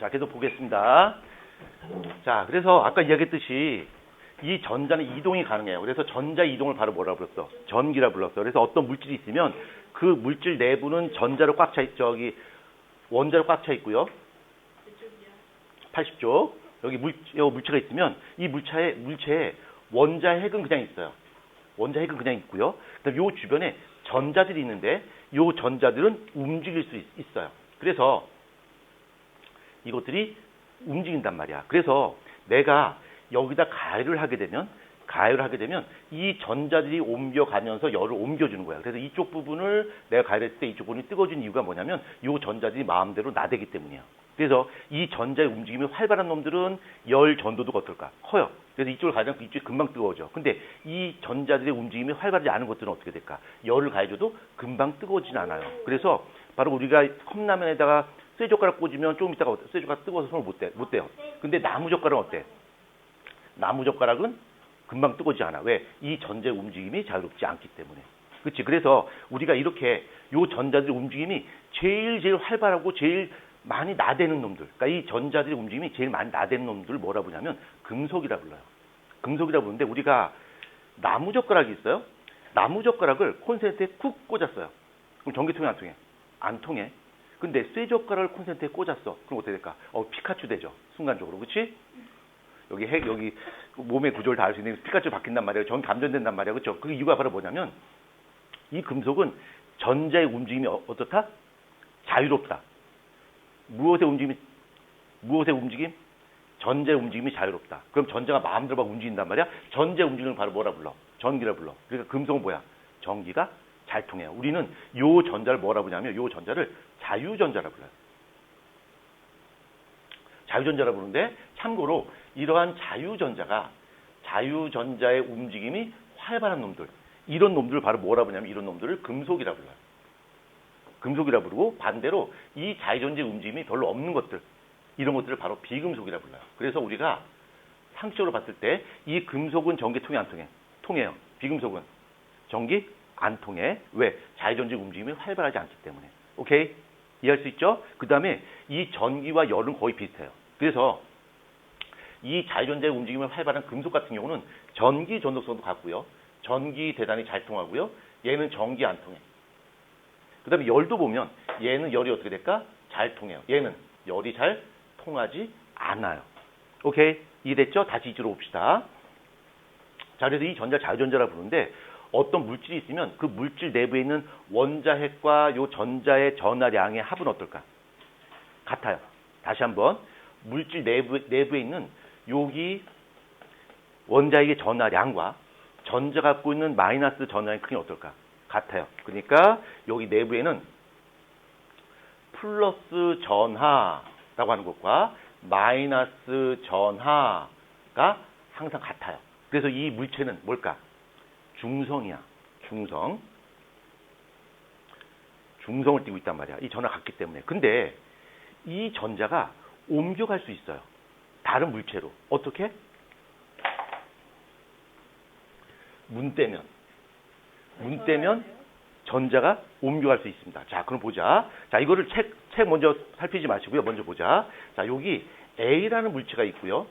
자, 계속 보겠습니다. 자, 그래서 아까 이야기했듯이 이 전자는 이동이 가능해요. 그래서 전자 이동을 바로 뭐라 불렀어? 전기라 불렀어. 그래서 어떤 물질이 있으면 그 물질 내부는 전자로 꽉 차 원자로 꽉 차 있고요. 80쪽. 여기 물체가 있으면 이 물체에 원자 핵은 그냥 있어요. 원자 핵은 그냥 있고요. 그다음 요 주변에 전자들이 있는데 요 전자들은 움직일 수 있어요. 그래서 이것들이 움직인단 말이야. 그래서 내가 여기다 가열을 하게 되면 이 전자들이 옮겨가면서 열을 옮겨주는 거야. 그래서 이쪽 부분을 내가 가열했을 때 이쪽 부분이 뜨거워진 이유가 뭐냐면 이 전자들이 마음대로 나대기 때문이야. 그래서 이 전자의 움직임이 활발한 놈들은 열 전도도가 어떨까? 커요. 그래서 이쪽을 가져면 이쪽이 금방 뜨거워져. 근데 이 전자들의 움직임이 활발하지 않은 것들은 어떻게 될까? 열을 가해줘도 금방 뜨거워지진 않아요. 그래서 바로 우리가 컵라면에다가 쇠젓가락 꽂으면 조금 있다가 쇠젓가락 뜨거워서 손을 못 대요. 근데 나무젓가락은 어때? 나무젓가락은 금방 뜨거워지지 않아. 왜? 이 전자의 움직임이 자유롭지 않기 때문에. 그렇지? 그래서 우리가 이렇게 요 전자들의 움직임이 제일 활발하고 제일 많이 나대는 놈들. 그러니까 이 전자들의 움직임이 제일 많이 나대는 놈들을 뭐라 부르냐면 금속이라 불러요. 금속이라 부르는데 우리가 나무젓가락이 있어요. 나무젓가락을 콘센트에 쿡 꽂았어요. 그럼 전기통이 안 통해? 안 통해. 근데 쇠젓가락을 콘센트에 꽂았어. 그럼 어떻게 될까? 피카츄 되죠. 순간적으로. 그렇지? 여기 몸의 구조를 다 알 수 있는 피카츄 바뀐단 말이에요. 전기 감전된단 말이에요. 그렇죠? 그 이유가 바로 뭐냐면 이 금속은 전자의 움직임이 어떻다? 자유롭다. 무엇의 움직임? 전자의 움직임이 자유롭다. 그럼 전자가 마음대로 막 움직인단 말이야. 전자의 움직임을 바로 뭐라 불러? 전기라 불러. 그러니까 금속은 뭐야? 전기가 잘 통해요. 우리는 요 전자를 뭐라 부르냐면 요 전자를 자유전자라 불러요. 자유전자라 부르는데 참고로 이러한 자유전자의 움직임이 활발한 놈들, 이런 놈들을 바로 뭐라 부르냐면 이런 놈들을 금속이라 불러요. 금속이라 부르고 반대로 이 자유전자의 움직임이 별로 없는 것들, 이런 것들을 바로 비금속이라 불러요. 그래서 우리가 상식적으로 봤을 때 이 금속은 전기 통해 안 통해? 통해요. 비금속은 전기 안 통해. 왜? 자유전자의 움직임이 활발하지 않기 때문에. 오케이? 이해할 수 있죠? 그 다음에 이 전기와 열은 거의 비슷해요. 그래서 이 자유전자의 움직임이 활발한 금속 같은 경우는 전기 전도성도 같고요. 전기 대단히 잘 통하고요. 얘는 전기 안 통해. 그 다음에 열도 보면 얘는 열이 어떻게 될까? 잘 통해요. 얘는 열이 잘 통하지 않아요. 오케이? 이해됐죠? 다시 이쪽으로 봅시다. 자, 그래서 이 전자 자유전자라 부르는데 어떤 물질이 있으면 그 물질 내부에 있는 원자핵과 요 전자의 전하량의 합은 어떨까? 같아요. 다시 한번 물질 내부에 있는 여기 원자핵의 전하량과 전자 갖고 있는 마이너스 전하량의 크기는 어떨까? 같아요. 그러니까 여기 내부에는 플러스 전하라고 하는 것과 마이너스 전하가 항상 같아요. 그래서 이 물체는 뭘까? 중성이야. 중성을 띠고 있단 말이야. 이 전하 같기 때문에. 근데 이 전자가 옮겨갈 수 있어요. 다른 물체로. 어떻게? 문 떼면 전자가 옮겨갈 수 있습니다. 자, 그럼 보자. 자, 이거를 책 먼저 살피지 마시고요. 먼저 보자. 자, 여기 A라는 물체가 있고요.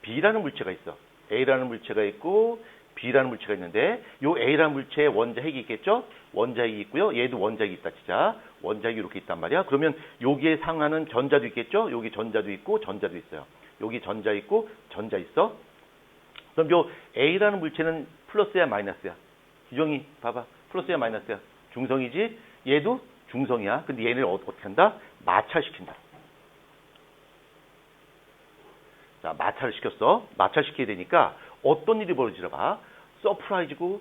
B라는 물체가 있어. A라는 물체가 있고 B라는 물체가 있는데 요 A라는 물체에 원자핵이 있겠죠? 원자핵이 있고요. 얘도 원자핵이 있다 치자. 원자핵이 이렇게 있단 말이야. 그러면 여기에 상하는 전자도 있겠죠? 여기 전자도 있고 전자도 있어요. 여기 전자 있고 전자 있어. 그럼 요 A라는 물체는 플러스야 마이너스야? 유정이 봐봐. 플러스야 마이너스야? 중성이지? 얘도 중성이야. 근데 얘네를 어떻게 한다? 마찰시킨다. 자, 마찰을 시켰어. 마찰시켜야 되니까 어떤 일이 벌어지나 봐. 서프라이즈하고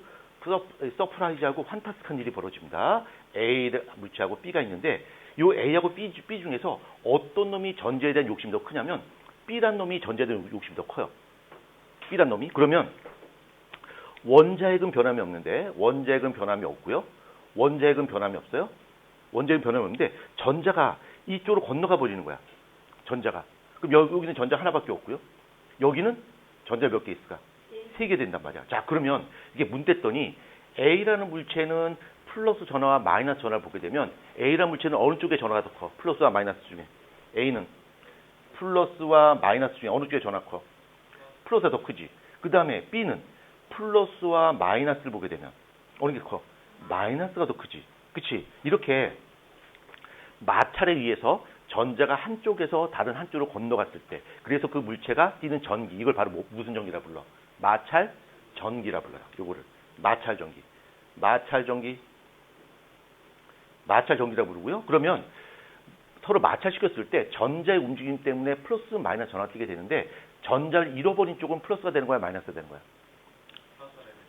환타스틱한 일이 벌어집니다. A 물체하고 B가 있는데 요 A하고 B 중에서 어떤 놈이 전자에 대한 욕심이 더 크냐면 B란 놈이 전자에 대한 욕심이 더 커요. B란 놈이. 그러면 원자핵은 변함이 없는데 원자핵은 변함이 없고요. 원자핵은 변함이 없어요. 원자핵은 변함이 없는데 전자가 이쪽으로 건너가 버리는 거야. 전자가. 그럼 여기는 전자 하나밖에 없고요. 여기는 전자 몇 개 있을까? 3개 된단 말이야. 자, 그러면 이게 문 뗐더니 A라는 물체는 플러스 전화와 마이너스 전화를 보게 되면 A라는 물체는 어느 쪽에 전화가 더 커? 플러스와 마이너스 중에. A는 플러스와 마이너스 중에 어느 쪽에 전압 커? 플러스가 더 크지. 그 다음에 B는 플러스와 마이너스를 보게 되면 어느 게 커? 마이너스가 더 크지. 그치? 이렇게 마찰에 의해서 전자가 한쪽에서 다른 한쪽으로 건너갔을 때 그래서 그 물체가 띠는 전기 이걸 바로 무슨 전기라 불러? 마찰 전기라 불러요. 요거를 마찰 전기. 마찰 전기라 부르고요. 그러면 서로 마찰시켰을 때 전자의 움직임 때문에 플러스 마이너스 전압 뛰게 되는데 전자를 잃어버린 쪽은 플러스가 되는 거야, 마이너스가 되는 거야?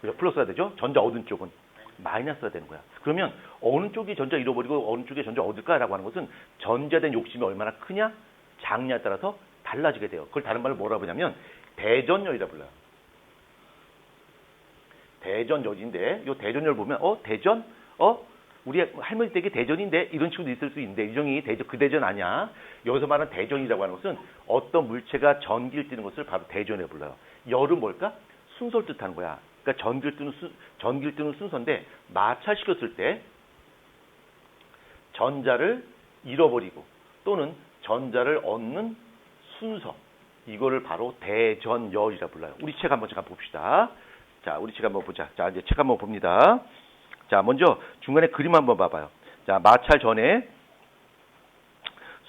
그죠? 플러스가 되죠. 전자 얻은 쪽은 마이너스가 되는 거야. 그러면 어느 쪽이 전자 잃어버리고 어느 쪽이 전자 얻을까라고 하는 것은 전자에 대한 욕심이 얼마나 크냐, 작냐에 따라서 달라지게 돼요. 그걸 다른 말로 뭐라 부르냐면 대전열이라 불러요. 대전열인데 이 대전열 보면 대전? 우리 할머니 댁이 대전인데 이런 식으로 있을 수 있는데 유정이 대전 그 대전 아니야. 여기서 말하는 대전이라고 하는 것은 어떤 물체가 전기를 띠는 것을 바로 대전에 불러요. 열은 뭘까? 순서를 뜻하는 거야. 그러니까 전기를 띠는 순서인데 마찰시켰을 때 전자를 잃어버리고 또는 전자를 얻는 순서 이거를 바로 대전열이라 불러요. 우리 책 한번 잠깐 봅시다. 자, 우리 책 한번 보자. 자, 이제 책 한번 봅니다. 자, 먼저 중간에 그림 한번 봐봐요. 자, 마찰 전에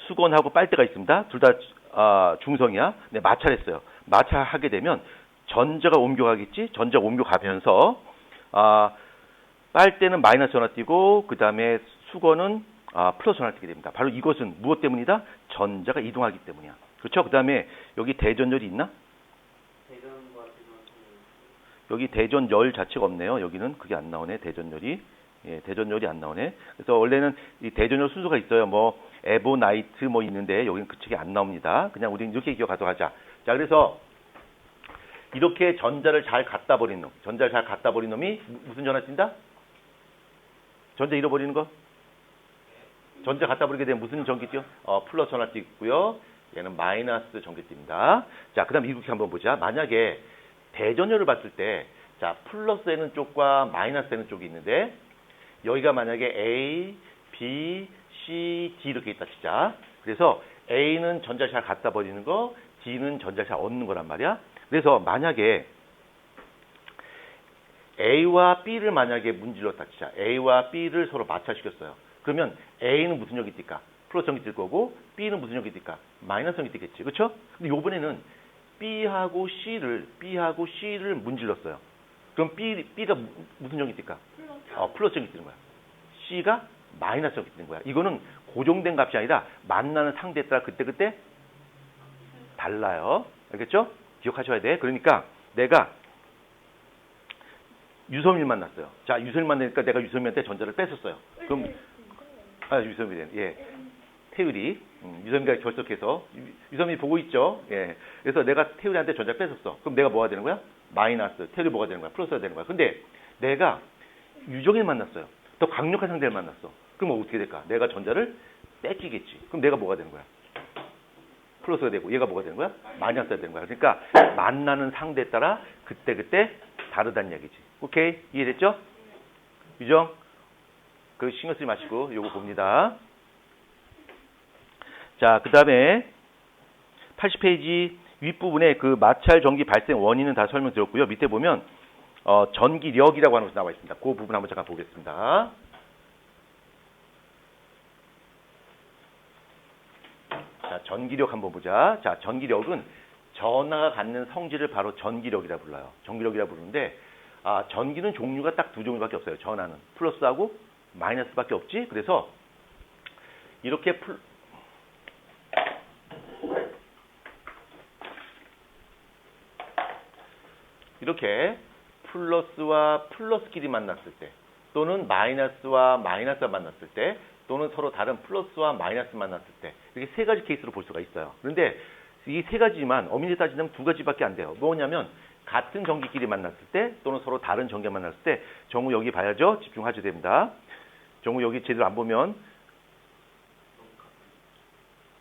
수건하고 빨대가 있습니다. 둘 다 중성이야. 네, 마찰했어요. 마찰하게 되면 전자가 옮겨가겠지? 전자가 옮겨가면서 빨대는 마이너스 전화 띄고 그 다음에 수건은 플러스 전화 띄게 됩니다. 바로 이것은 무엇 때문이다? 전자가 이동하기 때문이야. 그렇죠? 그 다음에 여기 대전열이 있나? 여기 대전열 자체가 없네요. 여기는 그게 안 나오네. 대전열이. 예, 대전열이 안 나오네. 그래서 원래는 이 대전열 순서가 있어요. 뭐 에보나이트 뭐 있는데 여기는 그 책이 안 나옵니다. 그냥 우리는 이렇게 기억하서 가자. 자, 그래서 이렇게 전자를 잘 갖다 버린 놈. 전자를 잘 갖다 버린 놈이 무슨 전화 띈다? 전자 잃어버리는 거? 전자 갖다 버리게 되면 무슨 전기 띄요? 플러스 전화 띄고요. 얘는 마이너스 전기 띱니다. 자, 그 다음 이렇게 한번 보자. 만약에 대전열을 봤을 때, 자, 플러스 되는 쪽과 마이너스 되는 쪽이 있는데, 여기가 만약에 A, B, C, D 이렇게 있다 치자. 그래서 A는 전자를 잘 갖다 버리는 거, D는 전자를 잘 얻는 거란 말이야. 그래서 만약에 A와 B를 만약에 문질렀다 치자. A와 B를 서로 마찰시켰어요. 그러면 A는 무슨 전기 띱까? 플러스 전기 띨 거고, B는 무슨 전기 띨까? 마이너스 전기 띠겠지. 그렇죠? 근데 요번에는 B하고 C를 문질렀어요. 그럼 B가 무슨 전기 띨까? 플러스 전기 띠는 거야. C가 마이너스 전기 띠는 거야. 이거는 고정된 값이 아니라 만나는 상대에 따라 그때그때 달라요. 알겠죠? 기억하셔야 돼. 그러니까 내가 유섬일 만났어요. 자, 유섬일 만나니까 내가 유섬이한테 전자를 뺐었어요. 그럼 유섬이 예. 태율이 유섬이가 결석해서 유섬이 보고 있죠. 예. 그래서 내가 태율이한테 전자를 뺐었어. 그럼 내가 뭐가 되는 거야? 마이너스. 태율이 뭐가 되는 거야? 플러스가 되는 거야. 근데 내가 유정일 만났어요. 더 강력한 상대를 만났어. 그럼 어떻게 될까? 내가 전자를 뺏기겠지. 그럼 내가 뭐가 되는 거야? 플러스가 되고 얘가 뭐가 되는 거야? 마이너스가 되는 거야. 그러니까 만나는 상대에 따라 그때 다르다는 얘기지. 오케이? 이해됐죠? 유정? 그 신경 쓰지 마시고 요거 봅니다. 자, 그 다음에 80페이지 윗부분에 그 마찰 전기 발생 원인은 다 설명드렸고요. 밑에 보면 전기력이라고 하는 것이 나와 있습니다. 그 부분 한번 잠깐 보겠습니다. 자, 전기력 한번 보자. 자, 전기력은 전하가 갖는 성질을 바로 전기력이라 불러요. 전기력이라 부르는데 전기는 종류가 딱 두 종류밖에 없어요. 전하는 플러스하고 마이너스밖에 없지. 그래서 이렇게 플러스와 플러스끼리 만났을 때 또는 마이너스와 마이너스가 만났을 때 또는 서로 다른 플러스와 마이너스 만났을 때 이렇게 세 가지 케이스로 볼 수가 있어요. 그런데 이 세 가지만 엄밀히 따지면 두 가지밖에 안 돼요. 뭐냐면 같은 전기끼리 만났을 때 또는 서로 다른 전기가 만났을 때 정우 여기 봐야죠. 집중하셔야 됩니다. 정우 여기 제대로 안 보면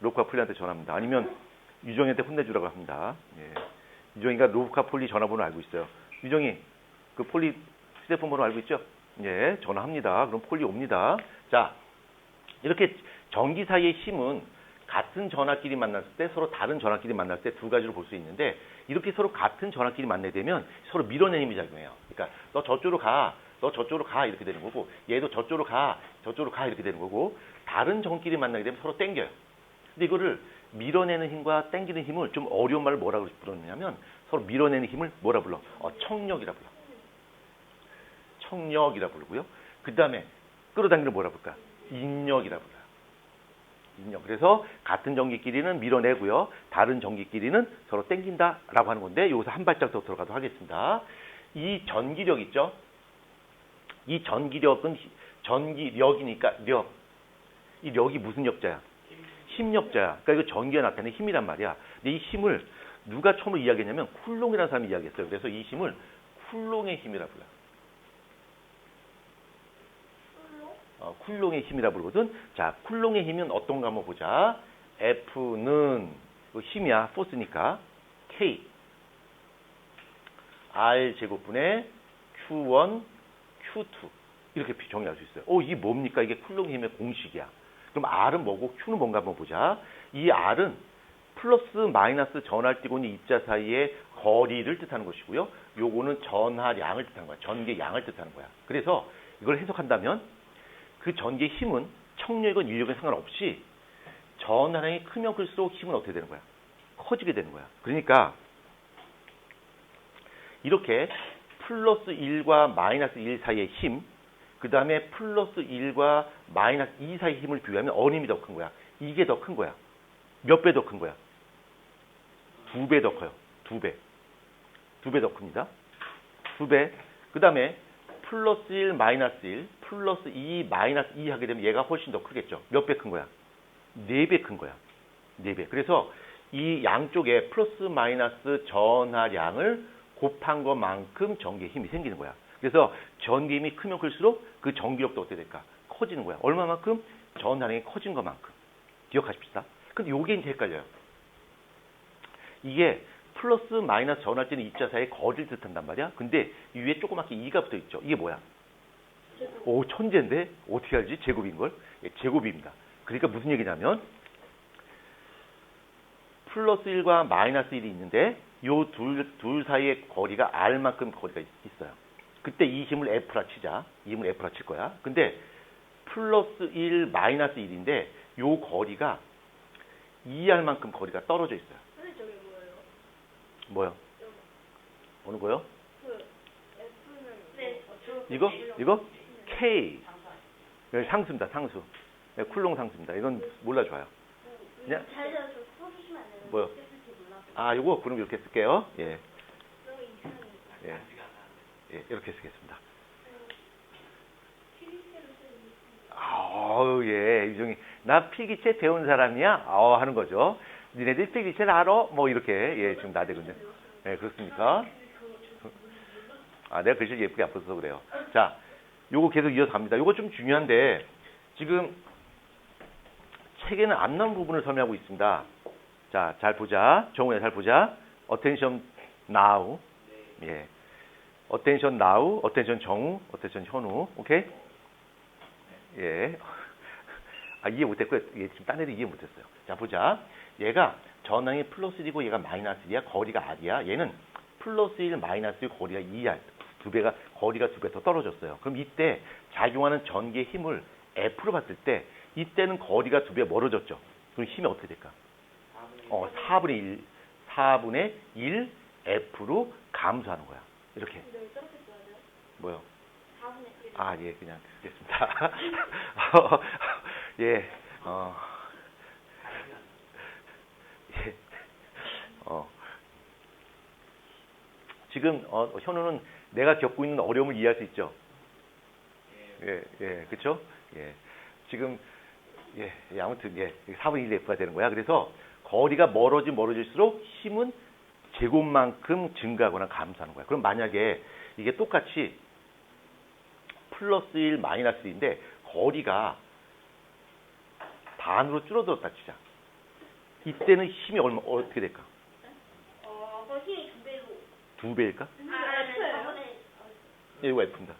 로카 폴리한테 전화합니다. 아니면 유정이한테 혼내주라고 합니다. 예. 유정이가 로카 폴리 전화번호 알고 있어요. 유정이 그 폴리 휴대폰 번호 알고 있죠? 예, 전화합니다. 그럼 폴리 옵니다. 자, 이렇게 전기 사이의 힘은 같은 전하끼리 만났을 때 서로 다른 전하끼리 만났을 때 두 가지로 볼 수 있는데 이렇게 서로 같은 전하끼리 만나게 되면 서로 밀어내는 힘이 작용해요. 그러니까 너 저쪽으로 가, 너 저쪽으로 가 이렇게 되는 거고 얘도 저쪽으로 가, 저쪽으로 가 이렇게 되는 거고 다른 전끼리 만나게 되면 서로 땡겨요. 근데 이거를 밀어내는 힘과 땡기는 힘을 좀 어려운 말을 뭐라고 부르느냐면 서로 밀어내는 힘을 뭐라 불러? 청력이라 불러. 청력이라 부르고요. 그 다음에 끌어당기는 뭐라 부를까? 인력이라 불러요. 인력. 그래서 같은 전기끼리는 밀어내고요. 다른 전기끼리는 서로 땡긴다라고 하는 건데 여기서 한 발짝 더 들어가도록 하겠습니다. 이 전기력 있죠? 이 전기력은 전기력이니까 력. 이 력이 무슨 역자야? 힘력자야. 그러니까 이거 전기가 나타내는 힘이란 말이야. 근데 이 힘을 누가 처음으로 이야기했냐면 쿨롱이라는 사람이 이야기했어요. 그래서 이 힘을 쿨롱의 힘이라 불러요. 쿨롱의 힘이라 부르거든. 자, 쿨롱의 힘은 어떤가 한번 보자. F는 힘이야. 포스니까 K R 제곱분의 Q1, Q2 이렇게 정의할 수 있어요. 이게 뭡니까? 이게 쿨롱의 힘의 공식이야. 그럼 R은 뭐고 Q는 뭔가 한번 보자. 이 R은 플러스 마이너스 전하띠고니 입자 사이의 거리를 뜻하는 것이고요. 요거는 전하량을 뜻하는 거야. 전개량을 뜻하는 거야. 그래서 이걸 해석한다면 그 전기의 힘은 청력이건 인력이건 상관없이 전하량이 크면 클수록 힘은 어떻게 되는 거야? 커지게 되는 거야. 그러니까 이렇게 플러스 1과 마이너스 1 사이의 힘, 그 다음에 플러스 1과 마이너스 2 사이의 힘을 비교하면 어느 힘이 더 큰 거야? 이게 더 큰 거야. 몇 배 더 큰 거야? 2배 더 커요. 2배. 2배 더 큽니다. 2배. 그 다음에 플러스 1, 마이너스 1, 플러스 2, 마이너스 2 하게 되면 얘가 훨씬 더 크겠죠. 몇 배 큰 거야? 4배 큰 거야. 4배. 그래서 이 양쪽에 플러스 마이너스 전하량을 곱한 것만큼 전기의 힘이 생기는 거야. 그래서 전기의 힘이 크면 클수록 그 전기력도 어떻게 될까? 커지는 거야. 얼마만큼? 전하량이 커진 것만큼. 기억하십시다. 근데 요게 이제 헷갈려요. 이게 플러스 마이너스 전하찌는 입자 사이의 거리를 뜻한단 말이야. 근데 위에 조그맣게 2가 붙어 있죠. 이게 뭐야? 오, 천재인데? 어떻게 알지? 제곱인걸? 예, 제곱입니다. 그러니까 무슨 얘기냐면 플러스 1과 마이너스 1이 있는데 요 둘 사이의 거리가 R만큼 거리가 있어요. 그때 이 힘을 F라 치자. 이 힘을 F라 칠 거야. 근데 플러스 1, 마이너스 1인데 요 거리가 2R만큼 거리가 떨어져 있어요. 저게 뭐예요? 뭐요? 어느 거요? F는 네. 이거? K. 상수입니다. 상수. 네, 쿨롱 상수입니다. 이건 몰라줘요. 그냥 잘 써주시면 안 돼요? 뭐요? 요거 그럼 이렇게 쓸게요. 예. 예. 예, 이렇게 쓰겠습니다. 예, 유정이. 나 필기체 배운 사람이야? 하는 거죠. 니네들 필기체를 알아? 뭐, 이렇게, 예, 지금 나대거든요. 예, 그렇습니까? 내가 글씨를 예쁘게 안 써서 그래요. 자, 요거 계속 이어서 갑니다. 요거 좀 중요한데, 지금 책에는 안 나온 부분을 설명하고 있습니다. 자, 잘 보자. 정우야, 잘 보자. Attention now. 예. Attention now, Attention 정우, Attention 현우. 오케이? 예. 이해 못했고요. 예, 지금 딴 애들 이해 못했어요. 자, 보자. 얘가 전항이 플러스 1이고 얘가 마이너스 1이야. 거리가 R이야. 얘는 플러스 1, 마이너스 1 거리가 2R. 거리가 2배 더 떨어졌어요. 그럼 이때 작용하는 전기의 힘을 F로 봤을 때 이때는 거리가 2배 멀어졌죠. 그럼 힘이 어떻게 될까? 4분의 1 F로 감소하는 거야. 이렇게. 뭐요? 4분의 1. 예, 그냥 쓰겠습니다. 예, 예, 지금, 현우는 내가 겪고 있는 어려움을 이해할 수 있죠? 예, 그쵸? 예. 지금, 아무튼, 4분의 1 F가 되는 거야. 그래서 거리가 멀어질수록 힘은 제곱만큼 증가하거나 감소하는 거야. 그럼 만약에 이게 똑같이 플러스 1, 마이너스 1인데 거리가 반으로 줄어들었다 치자. 이때는 힘이 어떻게 될까? 그럼 힘이 2배로. 2배일까? F예요? 이거 F입니다.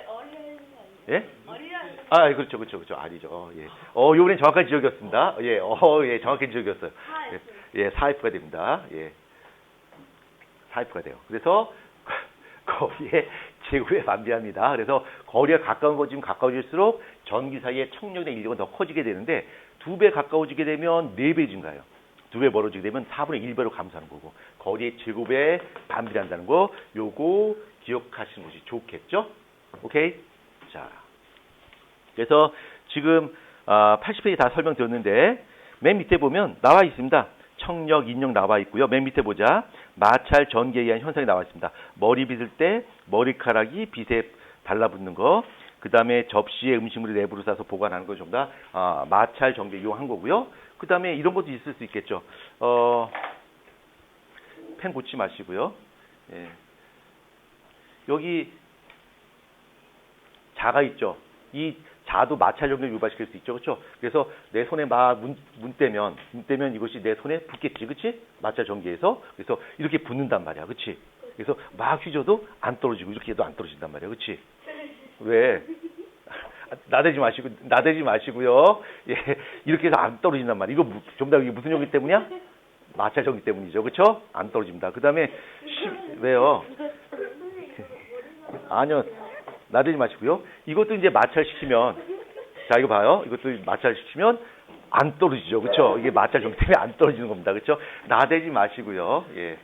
어려운 거 아니에요? 예? 어리라는 아, 그렇죠, 그렇죠, 그렇죠. 아니죠. 예. 요번엔 정확한 지적이었습니다. 예, 예, 정확한 지적이었어요. 하이프. 예, 4F가 됩니다. 예. 4F가 돼요. 그래서 거리의 제곱에 반비합니다. 그래서 거리가 가까운 거 지금 가까워질수록 전기 사이의 청력이나 인력은 더 커지게 되는데 2배 가까워지게 되면 4배 증가해요. 2배 멀어지게 되면 4분의 1배로 감소하는 거고 거리의 제곱에 반비한다는 거 요거 기억하시는 것이 좋겠죠? 오케이? 자, 그래서 지금 80페이지 다 설명드렸는데 맨 밑에 보면 나와 있습니다. 청력, 인력 나와 있고요. 맨 밑에 보자. 마찰 전기에 의한 현상이 나와 있습니다. 머리 빗을 때 머리카락이 빗에 달라붙는 거. 그 다음에 접시에 음식물을 내부로 싸서 보관하는 거 전부 다 마찰 전기에 이용한 거고요. 그 다음에 이런 것도 있을 수 있겠죠. 펜 고치 마시고요. 예. 여기 자가 있죠. 이 자도 마찰 전기를 유발시킬 수 있죠. 그렇죠? 그래서 내 손에 막 문 떼면 이것이 내 손에 붙겠지. 그렇지? 마찰 전기에서. 그래서 이렇게 붙는단 말이야. 그렇지? 그래서 막 휘줘도 안 떨어지고 이렇게 해도 안 떨어진단 말이야. 그렇지? 왜? 나대지 마시고요. 예. 이렇게 해서 안 떨어진단 말이야. 이거 전부 다 이게 무슨 전기 때문이야? 마찰 전기 때문이죠. 그렇죠? 안 떨어집니다. 그다음에 왜요? 아니요. 나대지 마시고요. 이것도 이제 마찰시키면, 자, 이거 봐요. 이것도 마찰시키면 안 떨어지죠. 그쵸? 이게 마찰 전기 때문에 안 떨어지는 겁니다. 그쵸? 나대지 마시고요. 예.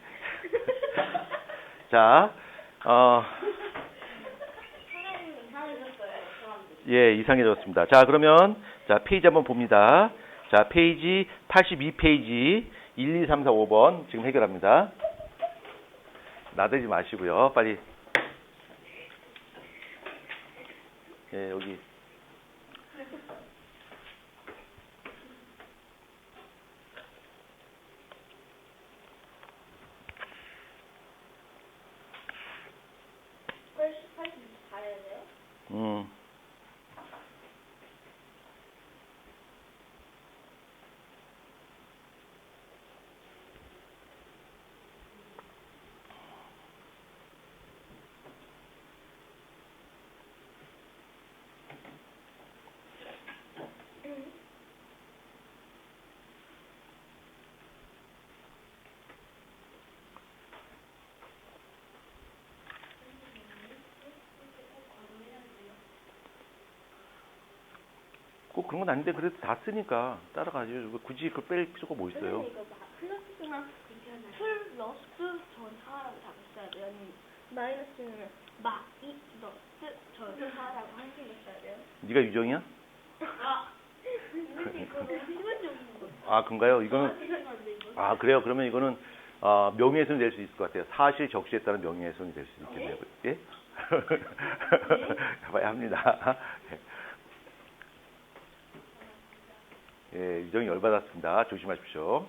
자, 사람이 이상해졌어요. 사람들이. 예, 이상해졌습니다. 자, 그러면, 자, 페이지 한번 봅니다. 자, 페이지 82페이지 1, 2, 3, 4, 5번 지금 해결합니다. 나대지 마시고요. 빨리. 예, 여기. 벌써 84 해야 돼요? 꼭 그런 건 아닌데 그래도 다 쓰니까 따라가죠. 굳이 그걸 뺄 필요가 뭐 있어요? 선생님 이거 플러스나 플러스 전하라고 잡았어야 돼요? 아니면 마이너스는 마이너스 전하라고 한식을 써야 돼요? 네가 유정이야? 아! 선생님 이거 너무 심한 거. 아, 그런가요? 이거는 아, 그래요. 그러면 이거는 명예훼손이 될 수 있을 것 같아요. 사실 적시에 따른 명예훼손이 될 수 있겠네요. 예? 봐야 합니다. 예, 유정이 열받았습니다. 조심하십시오.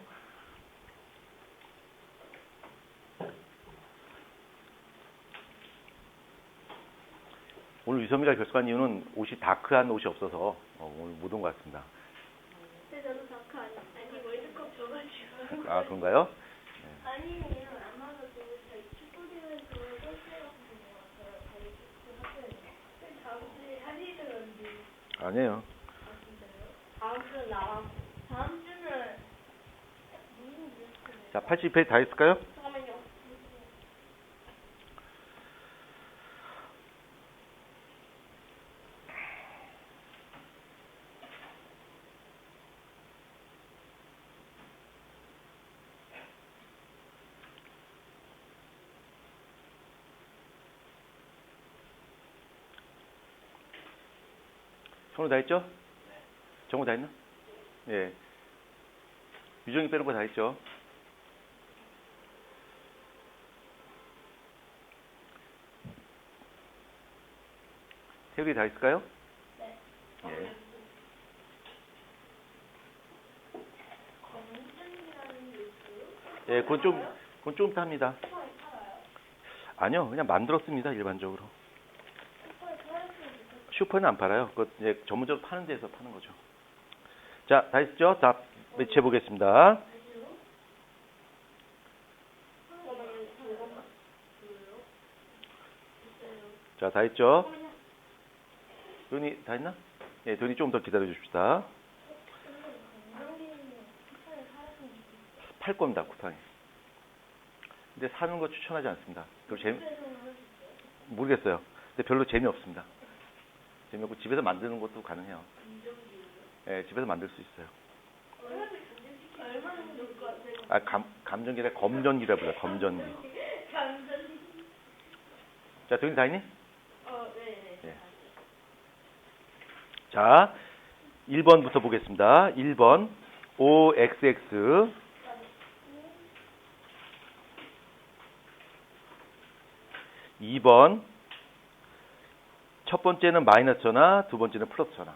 오늘 유섬이가 결석한 이유는 옷이 다크한 옷이 없어서 오늘 못 온 것 같습니다. 근데 저도 다크 아니 월드컵 져가지고. 아, 그런가요? 아니에요. 아마도 저희 축구대회에서 꼴찌해가지고 왔어요. 저희 축구 학교에서. 근데 다음 주에 하시더라는데. 아니에요. 아 진짜요? 다음 주는 나랑. 다음 주는 무슨 뉴스를? 자, 80페이지 다 했을까요? 잠깐만요. 정우 다 했죠? 정우 다 했나? 예. 유정이 빼는 거 다 했죠? 태욱이 다 했을까요? 네. 예. 검증이라는 게 있어요? 예, 그건 좀 이따 합니다. 슈퍼에 팔아요? 아니요, 그냥 만들었습니다, 일반적으로. 슈퍼에 팔았으면 좋겠어요. 슈퍼는 안 팔아요. 그거 이제 전문적으로 파는 데서 파는 거죠. 자, 다 했죠? 다 매치해 보겠습니다. 자, 다 했죠? 도현이 다 했나? 예, 도현이 좀 더 기다려 주십시다. 팔 겁니다, 쿠팡이. 근데 사는 거 추천하지 않습니다. 모르겠어요. 근데 별로 재미없습니다. 재미없고 집에서 만드는 것도 가능해요. 예, 집에서 만들 수 있어요. 아, 감전기라 검전기라 불러요. 검전기. 자, 도현이 다 했니? 네. 자, 1번부터 보겠습니다. 1번 OXX 2번 첫 번째는 마이너스 전화, 두 번째는 플러스 전화.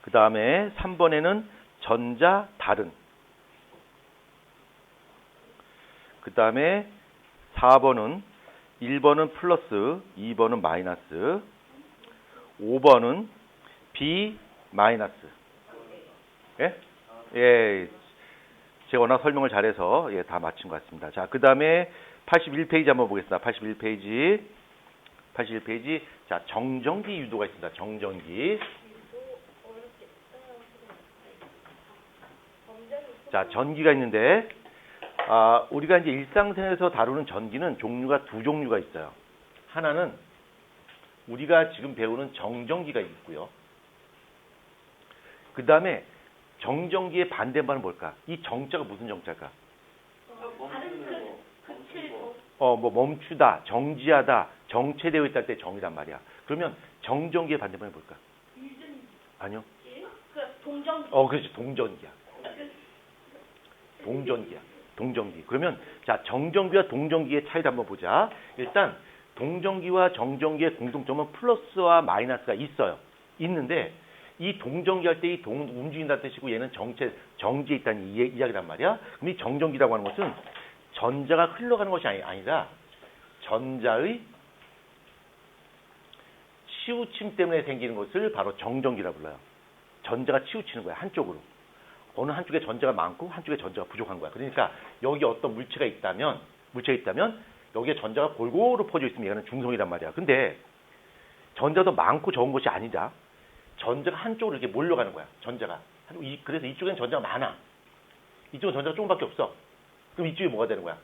그 다음에 3번에는 전자 다른. 그 다음에 4번은 1번은 플러스, 2번은 마이너스, 5번은 B 마이너스. 예? 예. 제가 워낙 설명을 잘해서 예, 다 맞힌 것 같습니다. 자, 그 다음에 81페이지 한번 보겠습니다. 81페이지. 81페이지. 자, 정전기 유도가 있습니다. 정전기. 자, 전기가 있는데, 우리가 이제 일상생활에서 다루는 전기는 종류가 두 종류가 있어요. 하나는 우리가 지금 배우는 정전기가 있고요. 그 다음에 정전기의 반대말은 뭘까? 이 정자가 무슨 정자일까? 뭐 멈추다, 정지하다, 정체되어 있다 할 때 정이란 말이야. 그러면 정전기의 반대말은 뭘까? 아니요. 동전기. 그렇지. 동전기야. 동전기야. 동전기. 그러면 자, 정전기와 동전기의 차이를 한번 보자. 일단 동전기와 정전기의 공통점은 플러스와 마이너스가 있어요. 있는데 이 동전기 할 때 이 움직인다는 뜻이고 얘는 정지에 있다는 이야기란 말이야. 그럼 이 정전기라고 하는 것은 전자가 흘러가는 것이 아니라 전자의 치우침 때문에 생기는 것을 바로 정전기라고 불러요. 전자가 치우치는 거야, 한쪽으로. 어느 한쪽에 전자가 많고 한쪽에 전자가 부족한 거야. 그러니까 여기 어떤 물체가 있다면 여기에 전자가 골고루 퍼져 있으면 얘는 중성이란 말이야. 근데 전자도 많고 적은 것이 아니다. 전자가 한쪽으로 이렇게 몰려가는 거야. 전자가. 그래서 이쪽에는 전자가 많아. 이쪽은 전자가 조금밖에 없어. 그럼 이쪽이 뭐가 되는 거야?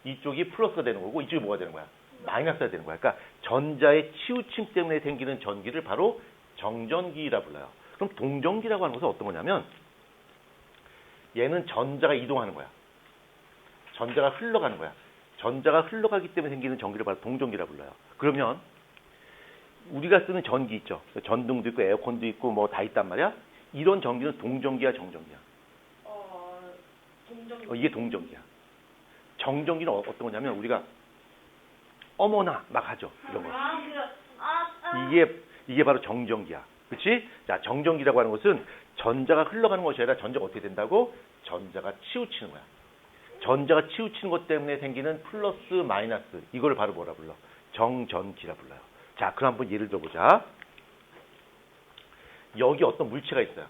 이쪽이 플러스가 되는 거고 이쪽이 뭐가 되는 거야? 마이너스가 되는 거야. 그러니까 전자의 치우침 때문에 생기는 전기를 바로 정전기라 불러요. 그럼 동전기라고 하는 것은 어떤 거냐면 얘는 전자가 이동하는 거야. 전자가 흘러가는 거야. 전자가 흘러가기 때문에 생기는 전기를 바로 동전기라 불러요. 그러면 우리가 쓰는 전기 있죠. 전등도 있고 에어컨도 있고 뭐 다 있단 말이야. 이런 전기는 동전기야, 정전기야? 동전기. 이게 동전기야. 정전기는 어떤 거냐면 우리가 어머나 막 하죠. 이런 거. 이게 바로 정전기야. 그렇지? 자, 정전기라고 하는 것은 전자가 흘러가는 것이 아니라 전자가 어떻게 된다고? 전자가 치우치는 거야. 전자가 치우치는 것 때문에 생기는 플러스 마이너스. 이걸 바로 뭐라 불러? 정전기라 불러요. 자, 그럼 한번 예를 들어보자. 여기 어떤 물체가 있어요.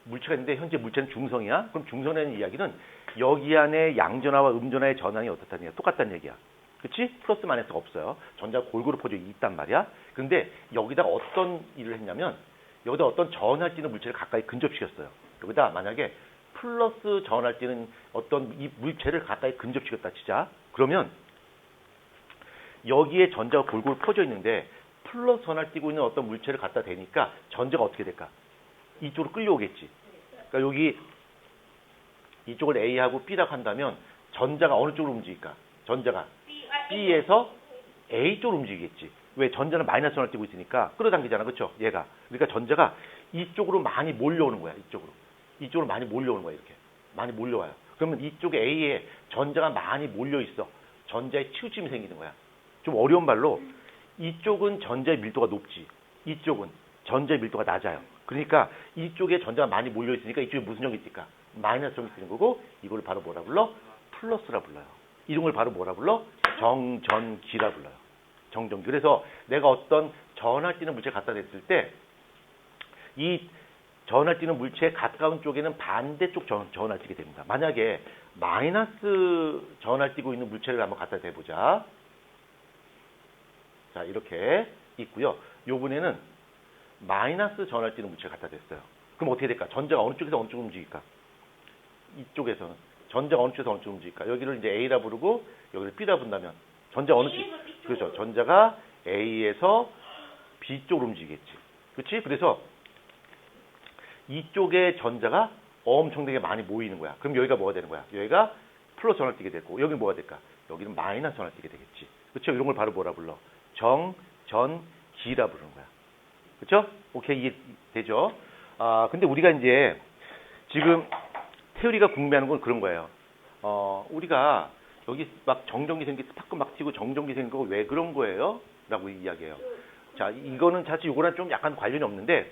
물체가 있는데 현재 물체는 중성이야. 그럼 중성이라는 이야기는 여기 안에 양전하와 음전하의 전항이 어떻다는 얘기야? 똑같다는 얘기야. 그치? 플러스 마이너스가 없어요. 전자가 골고루 퍼져 있단 말이야. 근데 여기다가 어떤 일을 했냐면 여기다 어떤 전할지는 물체를 가까이 근접시켰어요. 여기다 만약에 플러스 전할지는 어떤 이 물체를 가까이 근접시켰다 치자. 그러면 여기에 전자가 골고루 퍼져 있는데 플러스 전할 띄고 있는 어떤 물체를 갖다 대니까 전자가 어떻게 될까? 이쪽으로 끌려오겠지. 그러니까 여기 이쪽을 A하고 B라고 한다면 전자가 어느 쪽으로 움직일까? 전자가 B에서 A 쪽으로 움직이겠지. 왜? 전자는 마이너스 전을 띄고 있으니까 끌어당기잖아. 그렇죠? 얘가. 그러니까 전자가 이쪽으로 많이 몰려오는 거야. 이쪽으로 많이 몰려오는 거야. 이렇게. 많이 몰려와요. 그러면 이쪽에 A에 전자가 많이 몰려 있어. 전자의 치우침이 생기는 거야. 좀 어려운 말로 이쪽은 전자의 밀도가 높지. 이쪽은 전자의 밀도가 낮아요. 그러니까 이쪽에 전자가 많이 몰려 있으니까 이쪽에 무슨 정이 있을까? 마이너스 정이 쓰는 거고 이걸 바로 뭐라 불러? 플러스라 불러요. 이런 걸 바로 뭐라 불러? 정전기라 불러요. 정전기. 그래서 내가 어떤 전할 띄는 물체를 갖다 댔을 때 이 전할 띄는 물체에 가까운 쪽에는 반대쪽 전할 띄게 됩니다. 만약에 마이너스 전할 띄고 있는 물체를 한번 갖다 대보자. 자, 이렇게 있고요. 요번에는 마이너스 전하를 띠는 물체가 갖다 댔어요. 그럼 어떻게 될까? 전자가 어느 쪽에서 어느 쪽으로 움직일까? 이쪽에서는. 전자가 어느 쪽에서 어느 쪽으로 움직일까? 여기를 이제 A라 부르고 여기를 B라 부른다면 전자 어느 쪽? A에서 B 쪽으로. 그렇죠. 전자가 A에서 B 쪽으로 움직이겠지. 그렇지? 그래서 이쪽에 전자가 엄청나게 많이 모이는 거야. 그럼 여기가 뭐가 되는 거야? 여기가 플러스 전화를 띠게 되고 여기는 뭐가 될까? 여기는 마이너스 전화를 띠게 되겠지. 그렇죠? 이런 걸 바로 뭐라 불러? 정, 전, 기라 부르는 거야. 그렇죠? 오케이, 이해되죠? 근데 우리가 이제 지금 태율이가 궁금해하는 건 그런 거예요. 우리가 여기 막 정전기 생기 스파크 막 튀고 정전기 생긴 거 왜 그런 거예요? 라고 이야기해요. 자, 이거는 사실 이거랑 좀 약간 관련이 없는데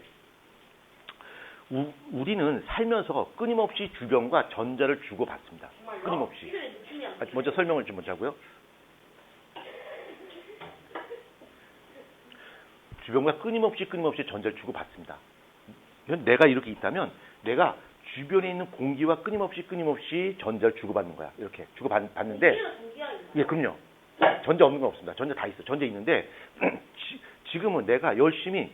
우리는 살면서 끊임없이 주변과 전자를 주고받습니다. 끊임없이. 먼저 설명을 좀 먼저 하고요. 주변과 끊임없이 전자를 주고받습니다. 내가 이렇게 있다면 내가 주변에 있는 공기와 끊임없이 전자를 주고받는 거야. 이렇게 주고받는데 예, 그럼요. 전자 없는 건 없습니다. 전자 다 있어. 전자 있는데 지금은 내가 열심히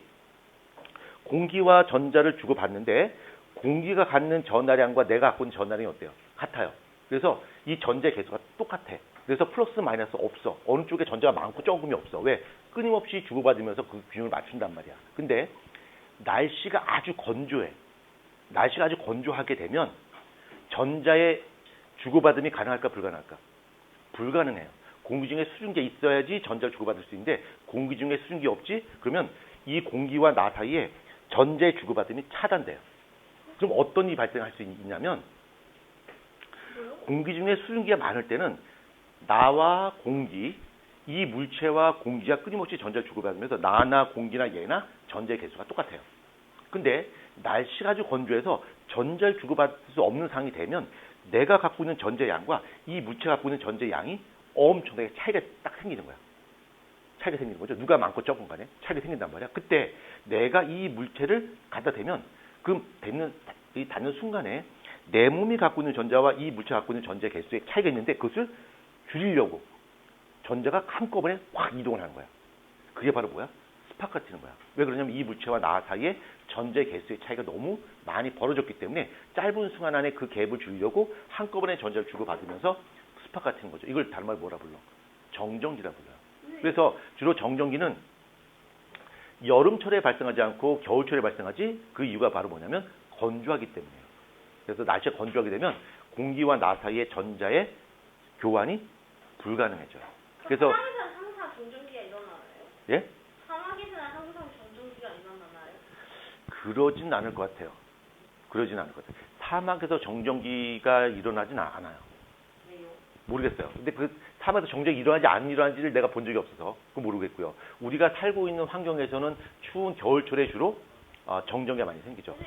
공기와 전자를 주고받는데 공기가 갖는 전하량과 내가 갖고 있는 전하량이 어때요? 같아요. 그래서 이 전자의 개수가 똑같아. 그래서 플러스 마이너스 없어. 어느 쪽에 전자가 많고 적음이 없어. 왜? 끊임없이 주고받으면서 그 균형을 맞춘단 말이야. 근데 날씨가 아주 건조해. 날씨가 아주 건조하게 되면 전자의 주고받음이 가능할까 불가능할까? 불가능해요. 공기 중에 수증기가 있어야지 전자를 주고받을 수 있는데 공기 중에 수증기 없지? 그러면 이 공기와 나 사이에 전자의 주고받음이 차단돼요. 그럼 어떤 일이 발생할 수 있냐면 공기 중에 수증기가 많을 때는 나와 공기, 이 물체와 공기가 끊임없이 전자를 주고받으면서 나나 공기나 얘나 전자의 개수가 똑같아요. 근데 날씨가 아주 건조해서 전자를 주고받을 수 없는 상황이 되면 내가 갖고 있는 전자의 양과 이 물체가 갖고 있는 전자의 양이 엄청나게 차이가 딱 생기는 거야. 차이가 생기는 거죠. 누가 많고 적은 간에 차이가 생긴단 말이야. 그때 내가 이 물체를 갖다 대면 그 닿는 순간에 내 몸이 갖고 있는 전자와 이 물체가 갖고 있는 전자의 개수에 차이가 있는데 그것을 줄이려고 전자가 한꺼번에 확 이동을 하는 거야. 그게 바로 뭐야? 스파크가 튀는 거야. 왜 그러냐면 이 물체와 나 사이에 전자의 개수의 차이가 너무 많이 벌어졌기 때문에 짧은 순간 안에 그 갭을 줄이려고 한꺼번에 전자를 주고받으면서 스파크가 튀는 거죠. 이걸 다른 말로 뭐라 불러? 정전기라 불러요. 그래서 주로 정전기는 여름철에 발생하지 않고 겨울철에 발생하지 그 이유가 바로 뭐냐면 건조하기 때문이에요. 그래서 날씨가 건조하게 되면 공기와 나 사이의 전자의 교환이 불가능해져요. 그래서 사막에서는 항상 정전기가 일어나나요? 예? 사막에서는 항상 정전기가 일어나나요? 그러진 않을 것 같아요. 그러진 않을 것 같아요. 사막에서 정전기가 일어나진 않아요. 왜요? 모르겠어요. 근데 그 사막에서 정전기 일어나지 안 일어나는지를 내가 본 적이 없어서 그거 모르겠고요. 우리가 살고 있는 환경에서는 추운 겨울철에 주로 정전기가 많이 생기죠.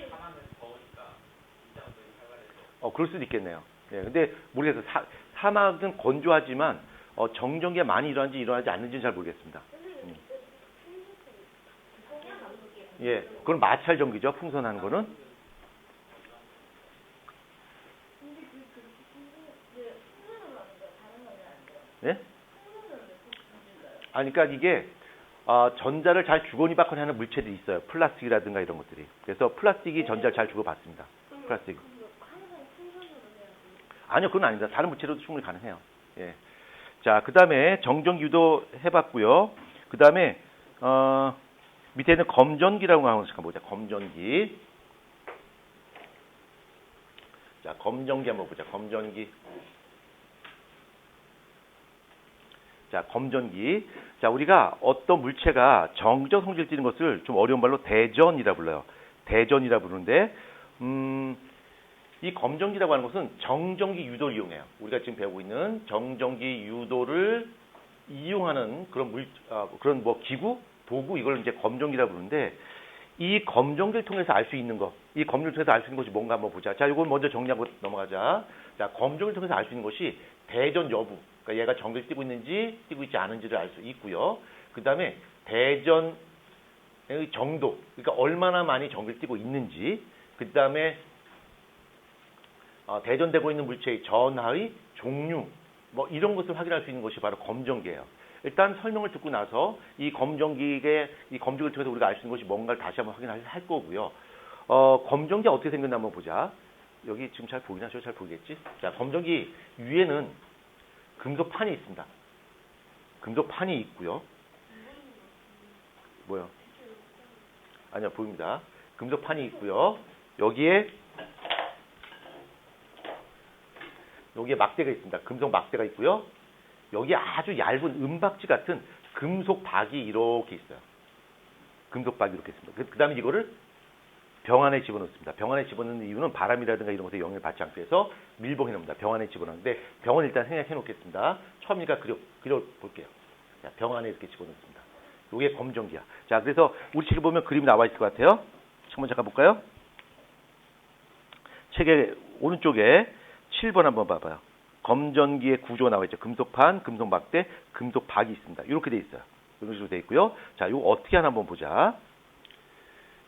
그럴 수도 있겠네요. 네, 근데 모르겠어요. 사막은 건조하지만 정전기가 많이 일어나는지 일어나지 않는지는 잘 모르겠습니다. 예, 그건 마찰 전기죠. 풍선하는 거는. 예? 그러니까 이게 전자를 잘 주거니 받거니 하는 물체들이 있어요. 플라스틱이라든가 이런 것들이. 그래서 플라스틱이 전자를 잘 주고받습니다. 플라스틱. 아니요, 그건 아닙니다. 다른 물체로도 충분히 가능해요. 예. 자, 그 다음에 정전기도 해봤고요. 그 다음에 밑에는 검전기라고 하는 것을 보자. 검전기. 자, 검전기 한번 보자. 검전기. 자, 검전기. 자, 우리가 어떤 물체가 정적 성질을 띠는 것을 좀 어려운 말로 대전이라 불러요. 대전이라 부르는데, 이 검전기라고 하는 것은 정전기 유도를 이용해요. 우리가 지금 배우고 있는 정전기 유도를 이용하는 그런 뭐 기구, 도구, 이걸 이제 검전기라고 부르는데, 이 검전기를 통해서 알 수 있는 것, 이 검전기를 통해서 알 수 있는 것이 뭔가 한번 보자. 자, 이걸 먼저 정리하고 넘어가자. 자, 검전기를 통해서 알 수 있는 것이 대전 여부. 그러니까 얘가 전기를 띠고 있는지 띠고 있지 않은지를 알 수 있고요. 그 다음에 대전의 정도, 그러니까 얼마나 많이 전기를 띠고 있는지, 그 다음에 대전되고 있는 물체의 전하의 종류, 뭐 이런 것을 확인할 수 있는 것이 바로 검전기예요. 일단 설명을 듣고 나서 이 검정기를 통해서 우리가 알 수 있는 것이 뭔가를 다시 한번 확인할 거고요. 검정기가 어떻게 생겼나 한번 보자. 여기 지금 잘 보이나? 잘 보이겠지? 자, 검정기 위에는 금속판이 있습니다. 금속판이 있고요. 뭐요? 아니요, 보입니다. 금속판이 있고요. 여기에 막대가 있습니다. 금속 막대가 있고요. 여기에 아주 얇은 은박지 같은 금속 박이 이렇게 있어요. 금속 박이 이렇게 있습니다. 그 다음에 이거를 병 안에 집어넣습니다. 병 안에 집어넣는 이유는 바람이라든가 이런 것에 영향을 받지 않기 위해서 밀봉해 놓습니다. 병 안에 집어넣는데 병은 일단 생각해 놓겠습니다. 처음이니까 그려 볼게요. 자, 병 안에 이렇게 집어넣습니다. 이게 검정기야. 자, 그래서 우리 책에 보면 그림이 나와 있을 것 같아요. 책 먼저 가볼까요? 책의 오른쪽에 7번 한번 봐봐요. 검전기의 구조가 나와 있죠. 금속판, 금속 막대, 금속 박이 있습니다. 이렇게 돼 있어요. 이런 식으로 돼 있고요. 자, 이거 어떻게 하나 한번 보자.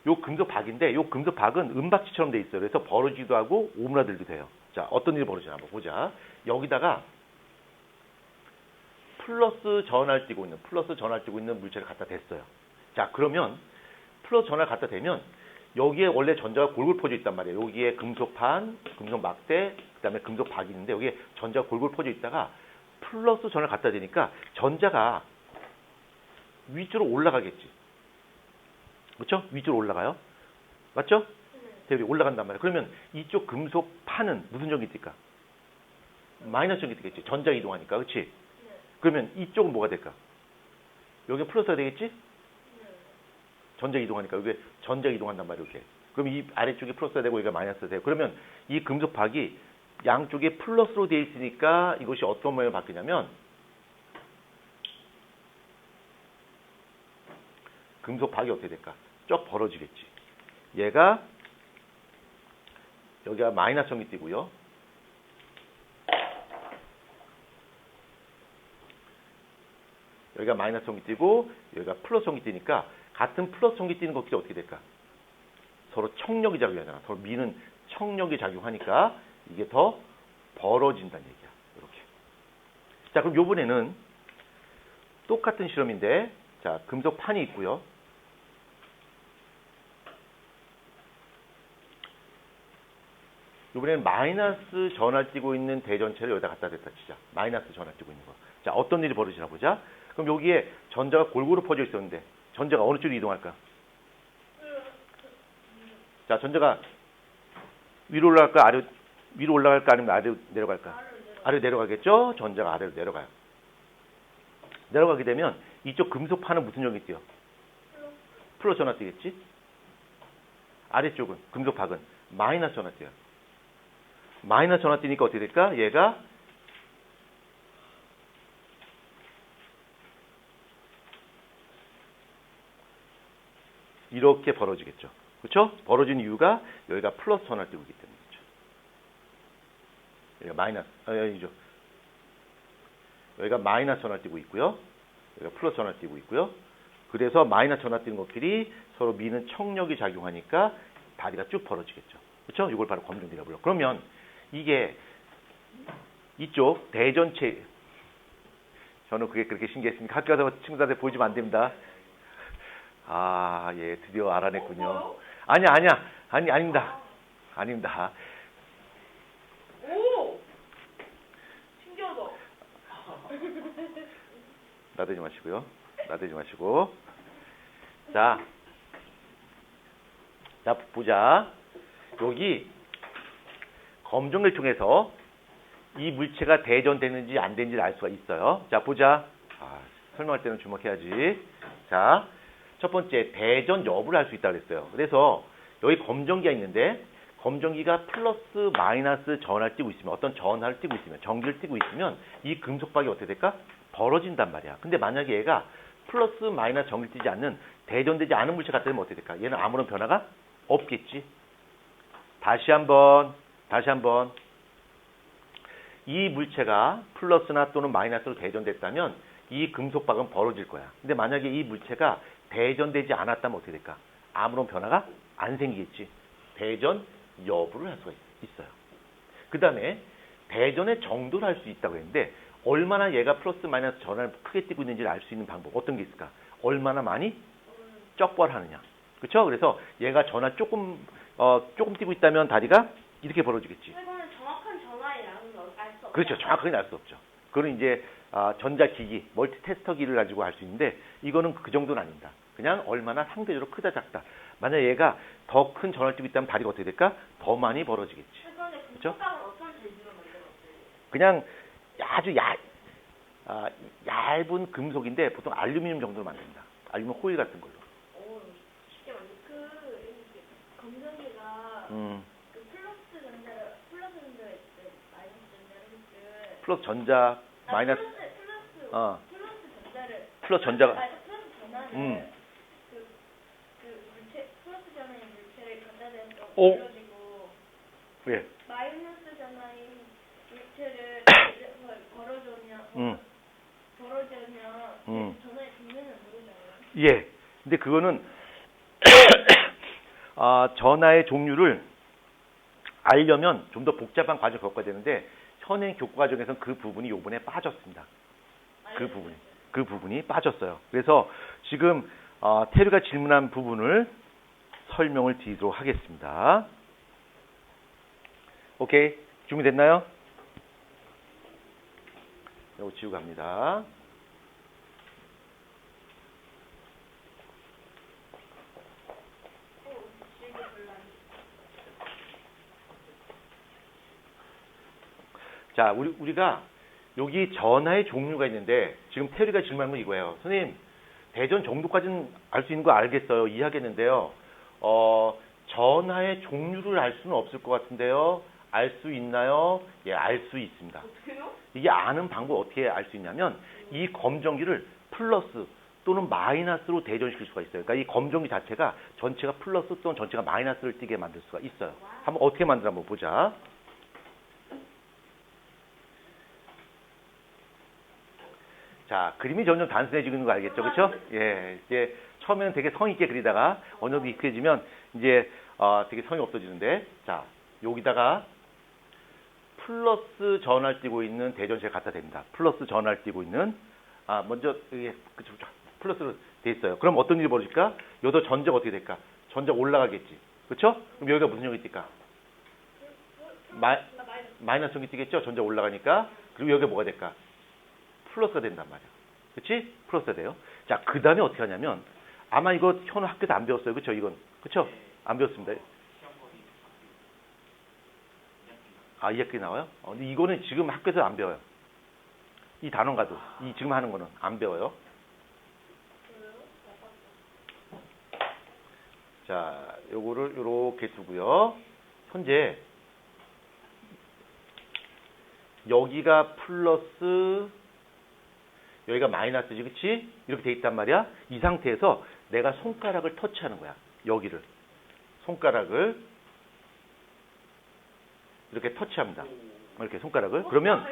요 금속 박인데 요 금속 박은 은박지처럼 돼 있어요. 그래서 벌어지기도 하고 오므라들기도 해요. 자, 어떤 일이 벌어지나 한번 보자. 여기다가 플러스 전하를 띠고 있는 물체를 갖다 댔어요. 자, 그러면 플러스 전하를 갖다 대면 여기에 원래 전자가 골고루 퍼져 있단 말이에요. 여기에 금속판, 금속 막대, 그다음에 금속 박이 있는데 여기에 전자가 골고루 퍼져 있다가 플러스 전을 갖다 대니까 전자가 위쪽으로 올라가겠지. 그렇죠? 위쪽으로 올라가요. 맞죠? 대열이 올라간단 말이에요. 그러면 이쪽 금속판은 무슨 전기 뜰까? 마이너스 전기 뜨겠지. 전자 이동하니까. 그렇지? 그러면 이쪽은 뭐가 될까? 여기 플러스가 되겠지? 전자 이동하니까 여기 전자 이동한단 말이에요. 이렇게. 그럼 이 아래쪽이 플러스가 되고 여기가 마이너스가 돼요. 그러면 이 금속박이 양쪽에 플러스로 되어 있으니까 이것이 어떤 모양을 바뀌냐면 금속박이 어떻게 될까? 쭉 벌어지겠지. 얘가 여기가 마이너스 전기 띠고요. 여기가 마이너스 전기 띠고 여기가 플러스 전기 띠니까 같은 플러스 전기 띠는 것끼리 어떻게 될까? 서로 청력이 작용하잖아. 서로 미는 청력이 작용하니까 이게 더 벌어진다는 얘기야. 이렇게. 자, 그럼 요번에는 똑같은 실험인데, 자, 금속판이 있고요. 요번에는 마이너스 전하를 띠고 있는 대전체를 여기다 갖다 댔다 치자. 마이너스 전하를 띠고 있는 거. 자, 어떤 일이 벌어지나 보자. 그럼 여기에 전자가 골고루 퍼져 있었는데 전자가 어느 쪽으로 이동할까? 자, 전자가 위로 올라갈까? 위로 올라갈까? 아니면 아래로 내려갈까? 아래로 내려가겠죠? 전자가 아래로 내려가요. 내려가게 되면 이쪽 금속판은 무슨 전기 띄어? 플러스 전화 띄겠지? 아래쪽은 금속박은 마이너스 전화 띄어요. 마이너스 전화 띄니까 어떻게 될까? 얘가 이렇게 벌어지겠죠. 그렇죠? 벌어진 이유가 여기가 플러스 전화를 띄고 있기 때문이죠. 여기가 마이너스, 아니죠. 여기가 마이너스 전화를 띄고 있고요. 여기가 플러스 전화를 띄고 있고요. 그래서 마이너스 전화 띄는 것끼리 서로 미는 청력이 작용하니까 다리가 쭉 벌어지겠죠. 그렇죠? 이걸 바로 검정기라 불러. 그러면 이게 이쪽 대전체, 저는 그게 그렇게 신기했으니까 학교 가서 친구들한테 보여주면 안 됩니다. 아, 예, 드디어 알아냈군요. 아닙니다. 오! 신기하다. 나대지 마시고. 자, 보자. 여기 검정을 통해서 이 물체가 대전되는지 안 되는지를 알 수가 있어요. 자, 보자. 설명할 때는 주목해야지. 자, 첫 번째, 대전 여부를 알 수 있다고 그랬어요. 그래서 여기 검정기가 있는데 검정기가 플러스 마이너스 전하를 띄고 있으면, 어떤 전하를 띄고 있으면, 전기를 띄고 있으면 이 금속박이 어떻게 될까? 벌어진단 말이야. 근데 만약에 얘가 플러스 마이너스 전기를 띄지 않는, 대전되지 않은 물체 갖다 대면 어떻게 될까? 얘는 아무런 변화가 없겠지. 다시 한번 이 물체가 플러스나 또는 마이너스로 대전됐다면 이 금속박은 벌어질 거야. 근데 만약에 이 물체가 대전되지 않았다면 어떻게 될까? 아무런 변화가 안 생기겠지. 대전 여부를 할 수가 있어요. 그 다음에 대전의 정도를 알 수 있다고 했는데 얼마나 얘가 플러스 마이너스 전환을 크게 띄고 있는지를 알 수 있는 방법 어떤 게 있을까? 얼마나 많이 쩍벌하느냐. 그렇죠? 그래서 얘가 전화 조금 띄고 있다면 다리가 이렇게 벌어지겠지. 이거는 정확한 전화의 양은 알 수 없어요. 그렇죠. 정확하게 알 수 없죠. 그거는 이제 전자기기, 멀티테스터기를 가지고 할 수 있는데 이거는 그 정도는 아닙니다. 그냥 얼마나 상대적으로 크다 작다. 만약 얘가 더 큰 전화를 띄고 있다면 다리가 어떻게 될까? 더 많이 벌어지겠지. 그런데 그렇죠? 금속감은 어떤 재질로 만들었어요? 그냥 아주 얇은 금속인데 보통 알루미늄 정도로 만듭니다. 알루미늄 호일 같은 걸로. 오, 쉽게 만들. 이렇게 검정이가 그 플러스 전자를 했을 때 마이너스 전자를 했을 때 플러스 전자, 마이너스, 플러스 전자가, 플러스 전화를 그 물체 플러스 전화의 물체를 갖다 대서 오. 걸어지고 예, 마이너스 전화의 물체를 걸어주면 전화의 종류는 모르잖아요. 예. 근데 그거는 전하의 종류를 알려면 좀 더 복잡한 과정을 겪어야 되는데 현행 교과 과정에서는 그 부분이 요번에 빠졌습니다. 그 부분이 빠졌어요. 그래서 지금 테르가 질문한 부분을 설명을 드리도록 하겠습니다. 오케이. 준비됐나요? 이거 지우고 갑니다. 자, 우리가 여기 전하의 종류가 있는데 지금 테리가 질문한 건 이거예요. 선생님, 대전 정도까지는 알 수 있는 거 알겠어요. 이해하겠는데요. 전하의 종류를 알 수는 없을 것 같은데요. 알 수 있나요? 예, 알 수 있습니다. 어떻게요? 이게 아는 방법 어떻게 알 수 있냐면 이 검정기를 플러스 또는 마이너스로 대전시킬 수가 있어요. 그러니까 이 검정기 자체가 전체가 플러스 또는 전체가 마이너스를 띄게 만들 수가 있어요. 한번 어떻게 만드나 한번 보자. 자, 그림이 점점 단순해지는 거 알겠죠? 그렇죠? 예, 이제 처음에는 되게 성의 있게 그리다가 어느 정도 익숙해지면 이제 되게 성이 없어지는데, 자, 여기다가 플러스 전화를 띄고 있는 대전시를 갖다 댑니다. 플러스 전화를 띄고 있는 먼저 이게 그쵸, 플러스로 돼 있어요. 그럼 어떤 일이 벌어질까? 여기서 전자가 어떻게 될까? 전자 올라가겠지. 그렇죠? 그럼 여기가 무슨 형이 뜰까? 마이너스 형이 뜨겠죠? 전자 올라가니까. 그리고 여기가 뭐가 될까? 플러스가 된단 말이야. 그렇지? 플러스가 돼요. 자, 그 다음에 어떻게 하냐면 아마 이거 현우 학교에서 안 배웠어요. 그렇죠? 이건. 그렇죠? 안 배웠습니다. 아, 이 학교에 나와요? 근데 이거는 지금 학교에서 안 배워요. 이 단원가도. 이 지금 하는 거는 안 배워요. 자, 요거를 요렇게 두고요. 현재 여기가 플러스 여기가 마이너스지, 그치? 이렇게 돼 있단 말이야. 이 상태에서 내가 손가락을 터치하는 거야. 여기를. 손가락을 이렇게 터치합니다. 이렇게 손가락을. 그러면